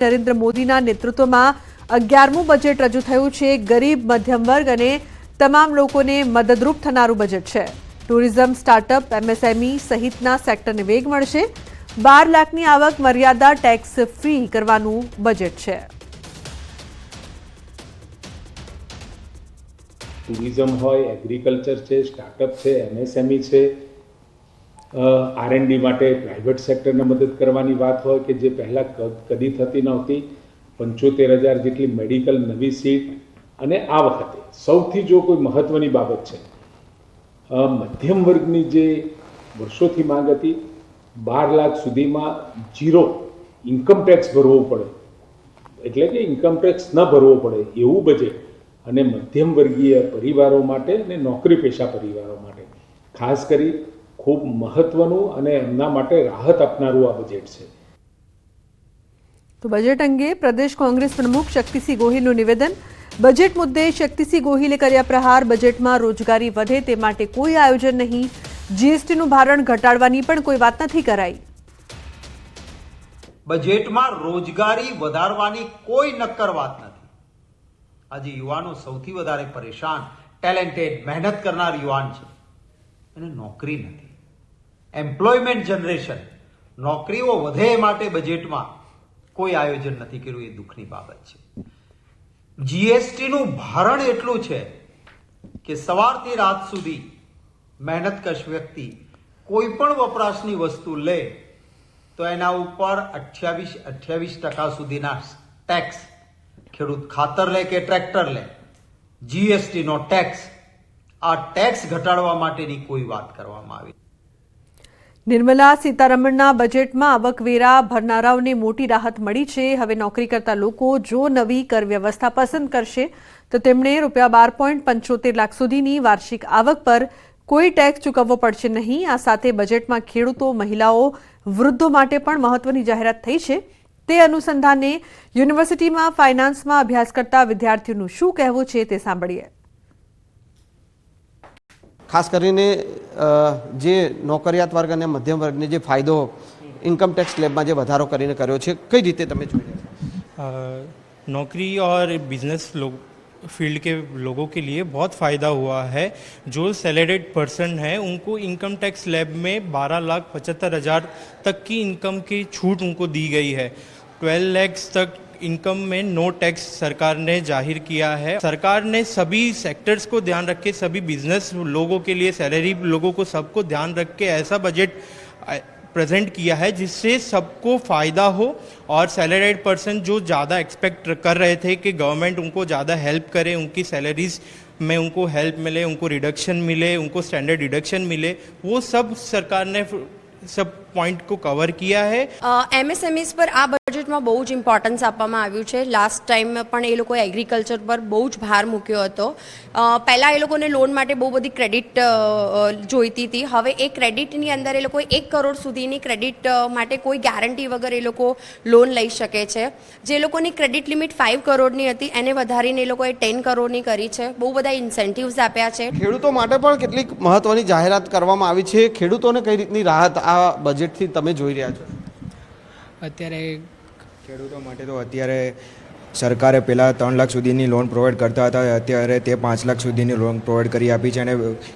નરેન્દ્ર મોદીના નેતૃત્વમાં 11મું બજેટ રજૂ થયું છે। ગરીબ મધ્યમ વર્ગ અને તમામ લોકોને મદદરૂપ થનારું બજેટ છે। ટુરિઝમ, સ્ટાર્ટઅપ, એમએસએમઈ સહિતના સેક્ટરને વેગ મળશે। 12 લાખની આવક મર્યાદા ટેક્સ ફ્રી કરવાનું બજેટ છે। ટુરિઝમ હોય, એગ્રીકલ્ચર છે, સ્ટાર્ટઅપ છે, એમએસએમઈ છે, R&D માટે પ્રાઇવેટ સેક્ટરને મદદ કરવાની વાત હોય કે જે પહેલાં કદી થતી નહોતી। 75,000 જેટલી મેડિકલ નવી સીટ અને આ વખતે સૌથી જો કોઈ મહત્વની બાબત છે, મધ્યમ વર્ગની જે વર્ષોથી માંગ હતી 12 લાખ સુધીમાં ઝીરો ઇન્કમ ટેક્સ ભરવો પડે, એટલે કે ઇન્કમ ટેક્સ ન ભરવો પડે એવું બજેટ અને મધ્યમ વર્ગીય પરિવારો માટે અને નોકરી પેશા પરિવારો માટે ખાસ કરી ખૂબ મહત્વનું અને એમના માટે રાહત આપનારું આ બજેટ છે। તો બજેટ અંગે પ્રદેશ કોંગ્રેસ પ્રમુખ શક્તિસિંહ ગોહિલનું નિવેદન। બજેટ મુદ્દે શક્તિસિંહ ગોહિલે કર્યા પ્રહાર। બજેટમાં રોજગારી વધે તે માટે કોઈ આયોજન નહીં। જીએસટીનું ભારણ ઘટાડવાની પણ કોઈ વાત નથી કરાઈ। બજેટમાં રોજગારી વધારવાની કોઈ નક્કર વાત નથી। આજે યુવાનો સૌથી વધારે પરેશાન, ટેલેન્ટેડ, મહેનત કરનાર યુવાન છે, અને નોકરી નથી। એમ્પ્લોયમેન્ટ જનરેશન, નોકરીઓ વધે એ માટે બજેટમાં કોઈ આયોજન નથી કર્યું, એ દુઃખની બાબત છે। જીએસટીનું ભારણ એટલું છે કે સવારથી રાત સુધી મહેનતકશ વ્યક્તિ કોઈ પણ વપરાશની વસ્તુ લે તો એના ઉપર 28% સુધીના ટેક્સ, ખેડૂત ખાતર લે કે ટ્રેક્ટર લે, જીએસટીનો ટેક્સ, આ ટેક્સ ઘટાડવા માટેની કોઈ વાત કરવામાં આવી। નિર્મલા સીતારમણના બજેટમાં આવકવેરા ભરનારાઓને મોટી રાહત મળી છે। હવે નોકરી કરતા લોકો જો નવી કર વ્યવસ્થા પસંદ કરશે તો તેમણે ₹12.75 લાખ સુધીની વાર્ષિક આવક પર કોઈ ટેક્સ ચૂકવવો પડશે નહીં। આ સાથે બજેટમાં ખેડૂતો, મહિલાઓ, વૃદ્ધો માટે પણ મહત્વની જાહેરાત થઈ છે। તે અનુસંધાને યુનિવર્સિટીમાં ફાઇનાન્સમાં અભ્યાસ કરતા વિદ્યાર્થીઓનું શું કહેવું છે તે સાંભળીએ। ખાસ કરીને જે નોકરિયાત વર્ગ અને મધ્યમ વર્ગને જે ફાયદો ઇન્કમ ટેક્સ સ્લેબમાં જે વધારો કરીને કર્યો છે, કઈ રીતે તમે જોઈ રહ્યા છો? नौकरी और बिजनेस फील्ड के लोगों के लिए बहुत फ़ायदा हुआ है। जो सैलरीड पर्सन है उनको इनकम टैक्स स्लैब में 12,75,000 तक की इनकम की छूट उनको दी गई है। 12 लाख तक इनकम में नो टैक्स सरकार ने जाहिर किया है। सरकार ने सभी सेक्टर्स को ध्यान रख के, सभी बिजनेस लोगों के लिए, सैलरी लोगों को, सबको ध्यान रख के ऐसा बजट प्रेजेंट किया है जिससे सबको फ़ायदा हो। और सैलरीड पर्सन जो ज़्यादा एक्सपेक्ट कर रहे थे कि गवर्नमेंट उनको ज़्यादा हेल्प करे, उनकी सैलरीज में उनको हेल्प मिले, उनको रिडक्शन मिले, उनको स्टैंडर्ड डिडक्शन मिले, वो सब सरकार ने सब पॉइंट को कवर किया है। एमएसएमईस पर आ बजेटમાં બહુ જ ઇમ્પોર્ટન્સ આપવામાં આવ્યું છે। લાસ્ટ ટાઈમ પણ એ લોકોએ એગ્રીકલ્ચર પર બહુ જ ભાર મૂક્યો હતો। પહેલાં એ લોકોને લોન માટે બહુ બધી ક્રેડિટ જોઈતી હતી। હવે એ ક્રેડિટની અંદર એ લોકોએ 1 કરોડ સુધીની ક્રેડિટ માટે કોઈ ગેરંટી વગર એ લોકો લોન લઈ શકે છે। જે લોકોની ક્રેડિટ લિમિટ 5 કરોડની હતી એને વધારીને એ લોકોએ 10 કરોડની કરી છે। બહુ બધા ઇન્સેન્ટિવ્સ આપ્યા છે। ખેડૂતો માટે પણ કેટલીક મહત્વની જાહેરાત કરવામાં આવી છે। ખેડૂતોને કઈ રીતની રાહત આ બજેટથી તમે જોઈ રહ્યા છો? અત્યારે ખેડૂતો માટે તો અત્યારે સરકારે પહેલાં 3 લાખ સુધીની લોન પ્રોવાઈડ કરતા હતા, અત્યારે તે 5 લાખ સુધીની લોન પ્રોવાઈડ કરી આપી છે। અને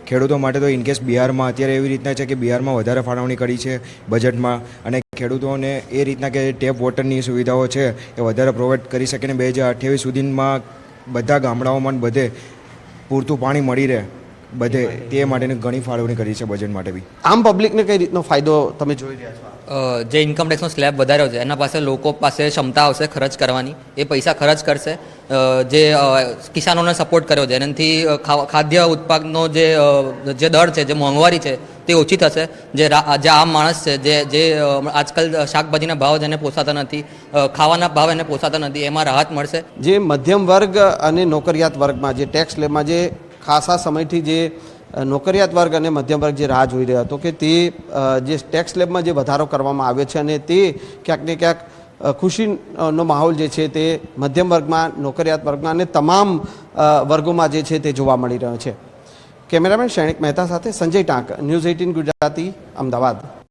ખેડૂતો માટે તો ઇનકેસ બિહારમાં અત્યારે એવી રીતના છે કે બિહારમાં વધારે ફાળવણી કરી છે બજેટમાં, અને ખેડૂતોને એ રીતના કે ટેપ વોટરની સુવિધાઓ છે એ વધારે પ્રોવાઈડ કરી શકે ને 2028 સુધીમાં બધા ગામડાઓમાં બધે પૂરતું પાણી મળી રહે બધે, તે માટેની ઘણી ફાળવણી કરી છે બજેટ માટે બી। આમ પબ્લિકને કઈ રીતનો ફાયદો તમે જોઈ રહ્યા છો? જે ઇન્કમ ટેક્સનો સ્લેબ વધાર્યો છે એના પાસે લોકો પાસે ક્ષમતા આવશે ખર્ચ કરવાની, એ પૈસા ખર્ચ કરશે। જે કિસાનોને સપોર્ટ કર્યો છે એનાથી ખાદ્ય ઉત્પાદનો જે દર છે, જે મોંઘવારી છે તે ઓછી થશે। જે આમ માણસ છે, જે આજકાલ શાકભાજીના ભાવ જેને પોસાતા નથી, ખાવાના ભાવ એને પોસાતા નથી, એમાં રાહત મળશે। જે મધ્યમ વર્ગ અને નોકરિયાત વર્ગમાં જે ટેક્સ સ્લેબમાં જે ખાસા સમયથી જે નોકરિયાત વર્ગ અને મધ્યમ વર્ગ જે રાહ જોઈ રહ્યા હતો કે તે જે ટેક્સ સ્લેબમાં જે વધારો કરવામાં આવ્યો છે અને તે ક્યાંક ને ક્યાંક ખુશીનો માહોલ જે છે તે મધ્યમ વર્ગમાં, નોકરિયાત વર્ગમાં અને તમામ વર્ગોમાં જે છે તે જોવા મળી રહ્યો છે। કેમેરામેન શૈનિક મહેતા સાથે સંજય ટાંક, ન્યૂઝ 18 ગુજરાતી, અમદાવાદ।